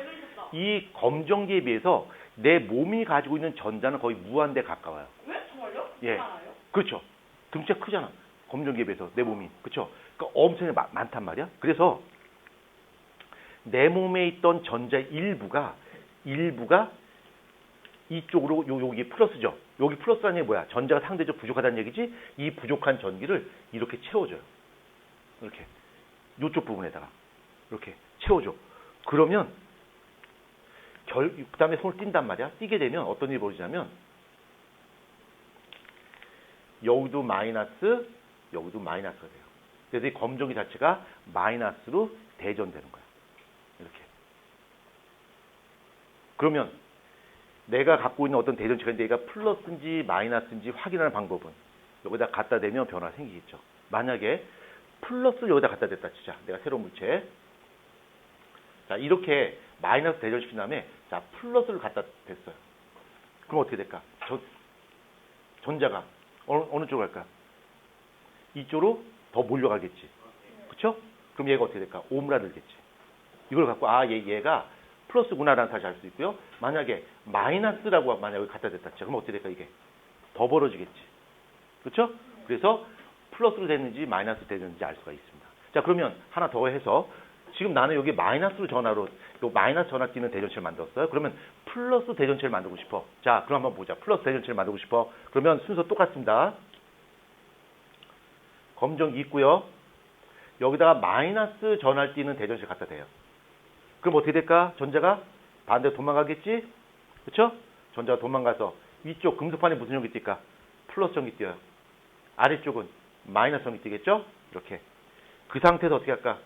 이 검정기에 비해서 내 몸이 가지고 있는 전자는 거의 무한대에 가까워요. 왜? 정말요? 예. 많아요? 그렇죠. 등치가 크잖아. 검정기에 비해서 내 몸이. 그렇죠? 그러니까 엄청 많단 말이야. 그래서 내 몸에 있던 전자 일부가 이쪽으로 여기 플러스죠. 여기 플러스라는 게 뭐야? 전자가 상대적 부족하다는 얘기지. 이 부족한 전기를 이렇게 채워줘요. 이렇게 이쪽 부분에다가 이렇게 채워줘. 그러면 그다음에 손을 띈단 말이야. 띄게 되면 어떤 일이 벌어지냐면 여기도 마이너스, 여기도 마이너스가 돼요. 그래서 이 검정기 자체가 마이너스로 대전되는 거야. 이렇게. 그러면 내가 갖고 있는 어떤 대전치가 있는데 얘가 플러스인지 마이너스인지 확인하는 방법은 여기다 갖다 대면 변화가 생기겠죠. 만약에 플러스를 여기다 갖다 댔다 치자. 내가 새로운 물체. 자, 이렇게 마이너스 대전시킨 다음에 자, 플러스를 갖다 댔어요. 그럼 어떻게 될까? 전자가 어느 쪽으로 갈까? 이쪽으로 더 몰려가겠지. 그렇죠? 그럼 얘가 어떻게 될까? 오므라들겠지. 이걸 갖고 얘가 플러스구나라는 사실을 알 수 있고요. 만약에 마이너스라고 만약에 갖다 댔다 치자. 그럼 어떻게 될까? 이게 더 벌어지겠지. 그렇죠? 그래서 플러스로 됐는지 마이너스로 됐는지 알 수가 있습니다. 자, 그러면 하나 더 해서 지금 나는 여기 마이너스로 전화로, 요 마이너스 전화 띄는 대전체를 만들었어요. 그러면 플러스 대전체를 만들고 싶어. 자, 그럼 한번 보자. 플러스 대전체를 만들고 싶어. 그러면 순서 똑같습니다. 검정기 있고요. 여기다가 마이너스 전화를 띄는 대전체를 갖다 대요. 그럼 어떻게 될까? 전자가 반대로 도망가겠지? 그렇죠? 전자가 도망가서 위쪽 금속판에 무슨 전기 띨까? 플러스 전기 띄어요. 아래쪽은 마이너스 전기 띄겠죠? 이렇게. 그 상태에서 어떻게 할까?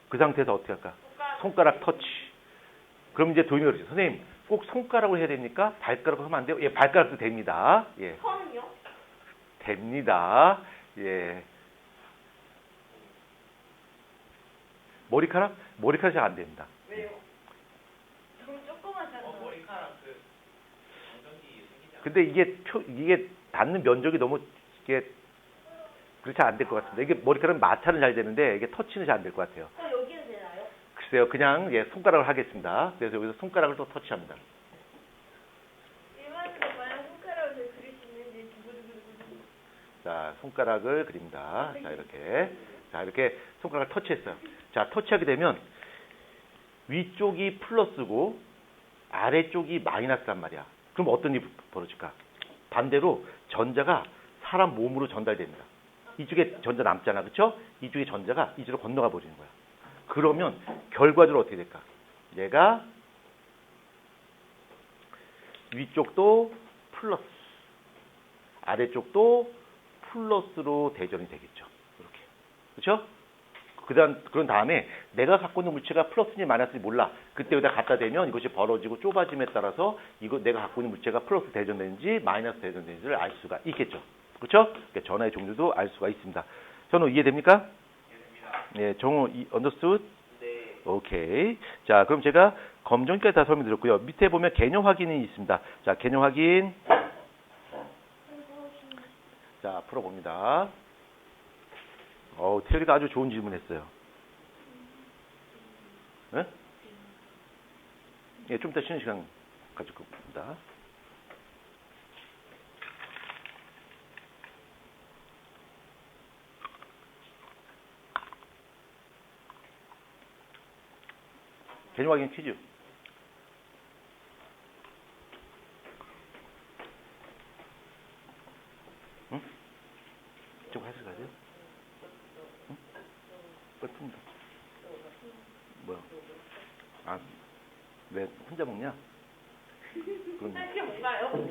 그 상태에서 어떻게 할까? 손가락 터치. 그럼 이제 도임이 그러죠. 선생님, 꼭 손가락으로 해야 됩니까? 발가락으로 하면 안 돼요? 예, 발가락도 됩니다. 예. 선은요? 됩니다. 예. 머리카락? 머리카락 잘 안 됩니다. 왜요? 너무 조그맣잖아요. 머리카락 그 정전기 생기잖아요. 근데 이게 닿는 면적이 너무 이게 그렇게 안 될 것 같습니다. 이게 머리카락은 마찰은 잘 되는데 이게 터치는 잘 안 될 것 같아요. 그럼 여기는 되나요? 글쎄요, 그냥 예, 손가락을 하겠습니다. 그래서 여기서 손가락을 또 터치합니다. 일반인도 과연 손가락을 그릴 수 있는지 두구두구두구. 자, 손가락을 그립니다. 자, 이렇게 손가락을 터치했어요. 자, 터치하게 되면 위쪽이 플러스고 아래쪽이 마이너스란 말이야. 그럼 어떤 일이 벌어질까? 반대로 전자가 사람 몸으로 전달됩니다. 이쪽에 전자 남잖아, 그렇죠? 이쪽에 전자가 이쪽으로 건너가 버리는 거야. 그러면 결과적으로 어떻게 될까? 얘가 위쪽도 플러스, 아래쪽도 플러스로 대전이 되겠죠. 이렇게, 그렇죠? 그런 다음에 내가 갖고 있는 물체가 플러스인지 마이너스인지 몰라. 그때 여기다 갖다 대면 이것이 벌어지고 좁아짐에 따라서 이거 내가 갖고 있는 물체가 플러스 대전되는지 마이너스 대전되는지를 알 수가 있겠죠. 그렇죠? 그러니까 전하의 종류도 알 수가 있습니다. 전후 이해됩니까? 예, 정우 understood? 네. 오케이. 자, 그럼 제가 검정까지 다 설명드렸고요. 밑에 보면 개념 확인이 있습니다. 자, 개념 확인. 자, 풀어봅니다. 태율이가 아주 좋은 질문 했어요. 네? 예, 좀 이따 쉬는 시간 가질 겁니다. 개념 확인 퀴즈. 응? 좀 하실 가세요? 응? 빨리 푼다. 뭐야? 아, 왜 혼자 먹냐? 그럼. 할게 뭔가요?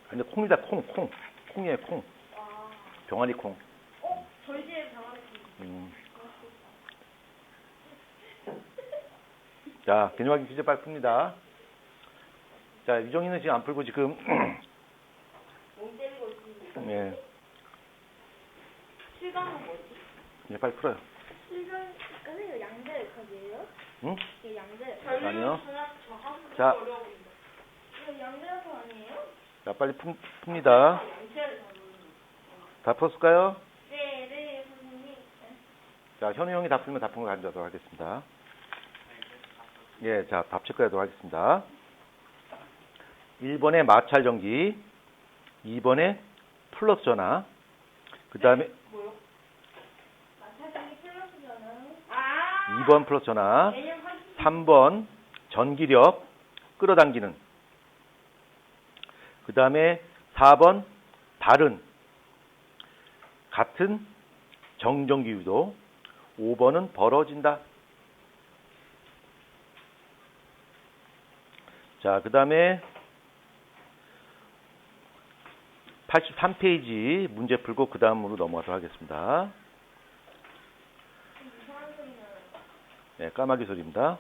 근데 콩이다, 콩. 콩이에요, 콩. 와. 병아리 콩. 저희 집에 병아리. 자, 개념 확인 퀴즈 빨리 풉니다. 자, 유정이는 지금 안 풀고 지금, 멍 때리고 있습니다. 예, 실감은 뭐지? 이제 빨리 풀어요. 실감, 선생님 양자역학이에요? 응? 이게 양자역학. 아니요. 자. 자, 이거 양자역학 아니에요? 자, 빨리 풉니다. 양자를 다 풀었을까요? 네, 선생님. 자, 현우 형이 다 풀면 다 푼 거 가져가도록 하겠습니다. 예, 자, 답 체크하도록 하겠습니다. 1번에 마찰 전기, 2번에 플러스 전화, 그 다음에 뭐요? 마찰전기 플러스잖아. 2번 플러스 전화, 개념 확인. 3번 전기력 끌어당기는, 그 다음에 4번 다른 같은 정전기 유도, 5번은 벌어진다. 자, 그 다음에 83페이지 문제 풀고 그 다음으로 넘어가도록 하겠습니다. 이상한 소리 나요. 네, 까마귀 소리입니다.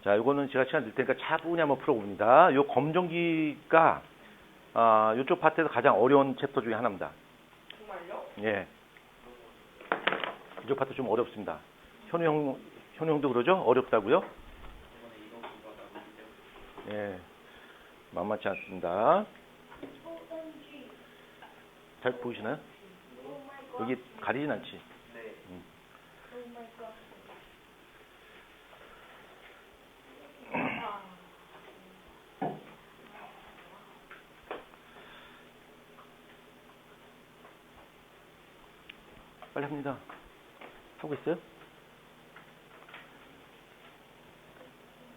자, 이거는 제가 시간 들 테니까 차분히 한번 풀어봅니다. 요 검정기가 이쪽 파트에서 가장 어려운 챕터 중에 하나입니다. 정말요? 예. 이쪽 파트 좀 어렵습니다. 현우 형도 그러죠? 어렵다고요? 예. 만만치 않습니다. 잘 보이시나요? 여기 가리진 않지? 네. 빨리 합니다. 하고 있어요?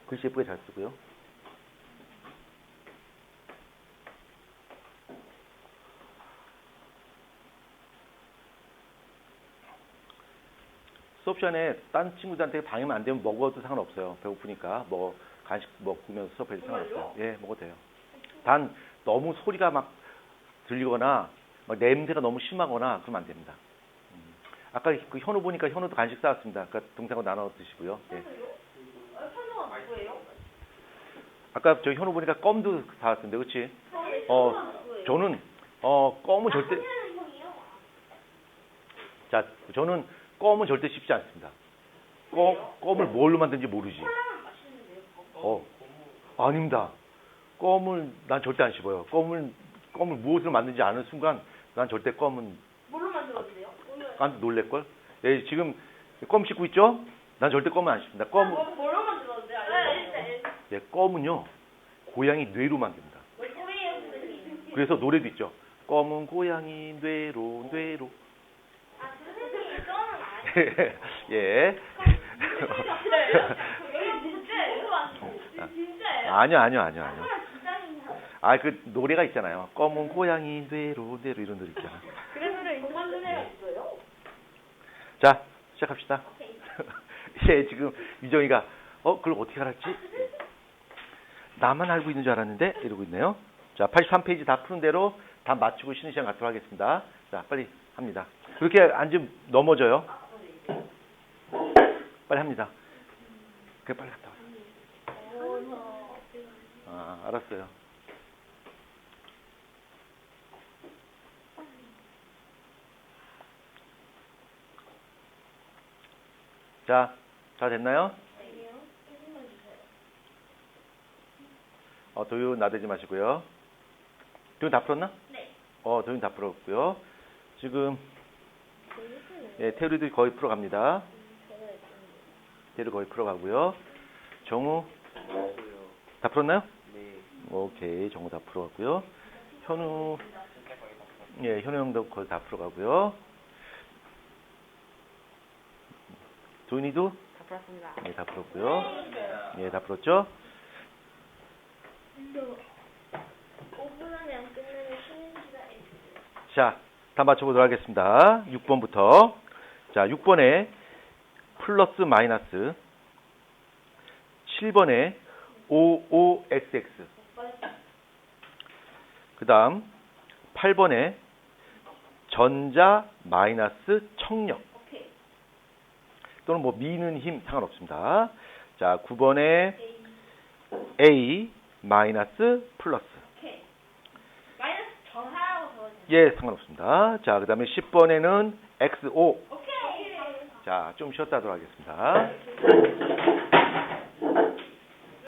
글씨 예쁘게 잘 쓰고요. 수업 시간에 딴 친구들한테 방해만 안 되면 먹어도 상관없어요. 배고프니까 뭐 간식 먹으면서 수업해도 상관없어요. 예, 먹어도 돼요. 단 너무 소리가 막 들리거나 막 냄새가 너무 심하거나 그러면 안 됩니다. 아까 그 현우 보니까 현우도 간식 싸왔습니다. 아까 동생하고 나눠 드시고요. 예. 현우가 누구예요? 아까 저 현우 보니까 껌도 사왔던데, 그렇지? 저는 껌은 절대 형이요? 자 저는 껌은 절대 씹지 않습니다. 껌을 뭘로 만든지 모르지. 콜라만 맛있는데요? 아닙니다. 껌을 난 절대 안 씹어요. 껌을 무엇으로 만든지 아는 순간 난 절대 껌은 뭘로 만들었는데요? 난 놀랄걸. 예, 지금 껌 씹고 있죠? 난 절대 껌은 안 씹습니다. 뭘로 만들었는데? 예, 껌은요 고양이 뇌로 만듭니다. 왜요, 선생님? 그래서 노래도 있죠. 껌은 고양이 뇌로. 아, 선생님, 껌은 아니에요. 예. 진짜예요? 아니요. 진짜인가? 그 노래가 있잖아요. 검은 고양이 뇌로 이런 노래 있잖아. 그런 노래 인정한 노래가 있어요? 자, 시작합시다. 예, 지금 유정이가 그걸 어떻게 알았지? 나만 알고 있는 줄 알았는데 이러고 있네요. 자, 83페이지 다 푸는 대로 다 맞추고 쉬는 시간 갖도록 하겠습니다. 자, 빨리 합니다. 그렇게 앉으면 넘어져요. 빨리 합니다. 그래, 빨리 갔다 와. 알았어요. 자, 다 됐나요? 도윤 나대지 마시고요. 도윤 다 풀었나? 네. 도윤 다 풀었고요. 지금 예, 태우리도 거의 풀어갑니다. 태우리 거의 풀어가고요. 정우 다 풀었나요? 네. 오케이, 정우 다 풀어가고요. 현우 형도 거의 다 풀어가고요. 도윤이도 다 풀었습니다. 네, 다 풀었고요. 예, 다 풀었죠? 5분 안에 안 끝나면 쉬는 시간 있어요. 자, 다 맞춰보도록 하겠습니다. 6번부터. 자, 6번에 플러스 마이너스, 7번에 OOXX, 그 다음 8번에 전자 마이너스 청력, 오케이. 또는 뭐 미는 힘 상관없습니다. 자, 9번에 A 마이너스 플러스. 오케이. 마이너스 정하라고 적어주세요. 예, 상관없습니다. 자, 그 다음에 10번에는 XO. 오케이. 자, 좀 쉬었다 하도록 하겠습니다.